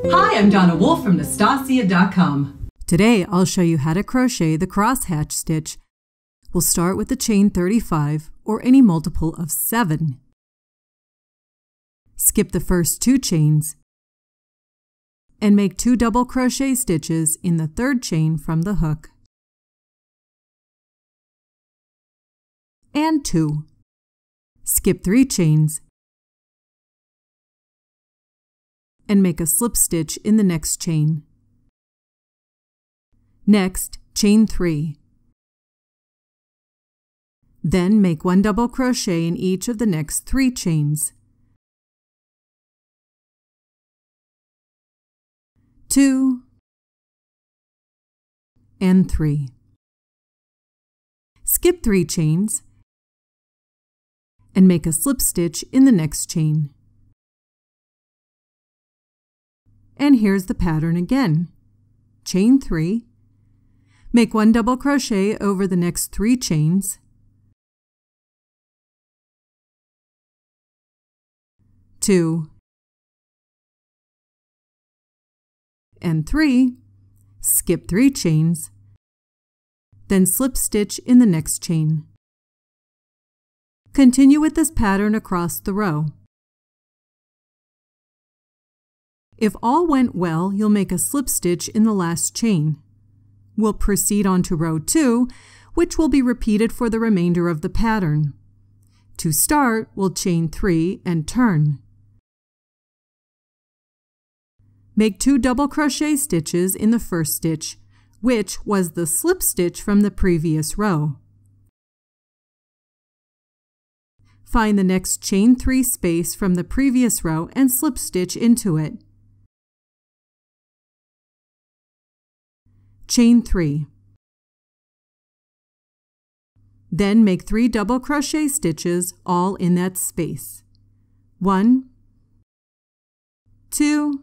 Hi, I'm Donna Wolfe from Naztazia.com. Today I'll show you how to crochet the crosshatch stitch. We'll start with the chain 35 or any multiple of 7. Skip the first 2 chains and make 2 double crochet stitches in the 3rd chain from the hook and 2. Skip 3 chains and make a slip stitch in the next chain. Next, chain 3. Then make 1 double crochet in each of the next 3 chains. 2 and 3. Skip 3 chains and make a slip stitch in the next chain. And here's the pattern again. Chain 3, make 1 double crochet over the next 3 chains, 2 and 3, skip 3 chains, then slip stitch in the next chain. Continue with this pattern across the row. If all went well, you'll make a slip stitch in the last chain. We'll proceed on to row 2, which will be repeated for the remainder of the pattern. To start, we'll chain 3 and turn. Make 2 double crochet stitches in the first stitch, which was the slip stitch from the previous row. Find the next chain 3 space from the previous row and slip stitch into it. Chain 3. Then make 3 double crochet stitches all in that space. 1, 2,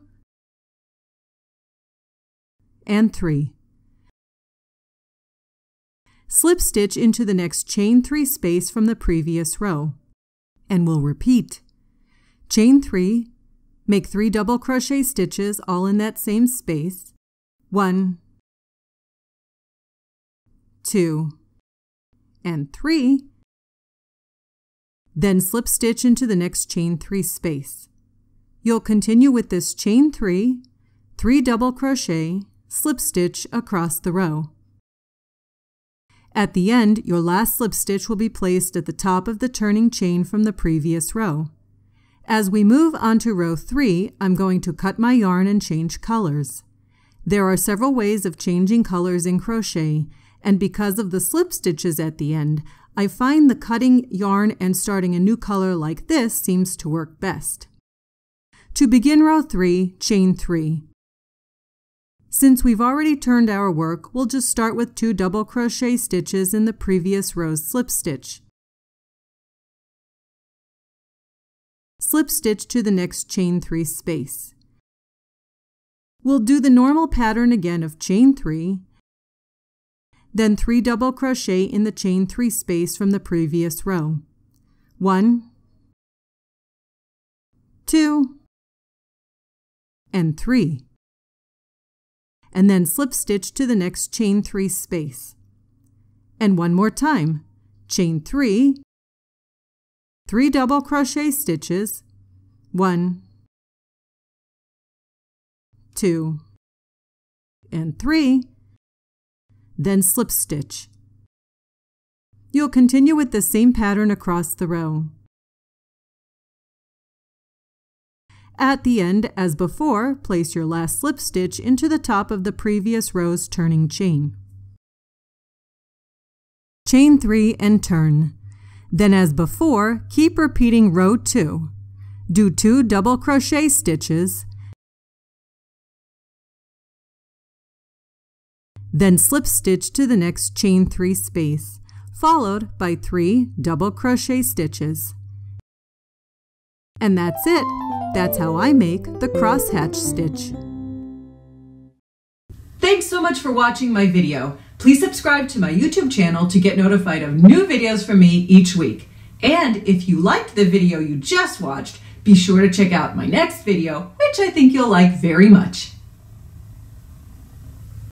and 3. Slip stitch into the next chain 3 space from the previous row, and we'll repeat. Chain 3, make 3 double crochet stitches all in that same space. 1, 2, and 3. Then slip stitch into the next chain 3 space. You'll continue with this chain 3, 3 double crochet, slip stitch across the row. At the end, your last slip stitch will be placed at the top of the turning chain from the previous row. As we move on to row 3, I'm going to cut my yarn and change colors. There are several ways of changing colors in crochet, and because of the slip stitches at the end, I find the cutting yarn and starting a new color like this seems to work best. To begin row 3, chain 3. Since we've already turned our work, we'll just start with 2 double crochet stitches in the previous row's slip stitch. Slip stitch to the next chain 3 space. We'll do the normal pattern again of chain 3, then 3 double crochet in the chain 3 space from the previous row. 1, 2, and 3. And then slip stitch to the next chain 3 space. And one more time. Chain 3, 3 double crochet stitches, 1, 2, and 3. Then slip stitch. You'll continue with the same pattern across the row. At the end, as before, place your last slip stitch into the top of the previous row's turning chain. Chain 3 and turn. Then as before, keep repeating row 2. Do 2 double crochet stitches, then slip stitch to the next chain 3 space, followed by 3 double crochet stitches. And that's it. That's how I make the crosshatch stitch. Thanks so much for watching my video. Please subscribe to my YouTube channel to get notified of new videos from me each week. And if you liked the video you just watched, Be sure to check out my next video, which I think you'll like very much.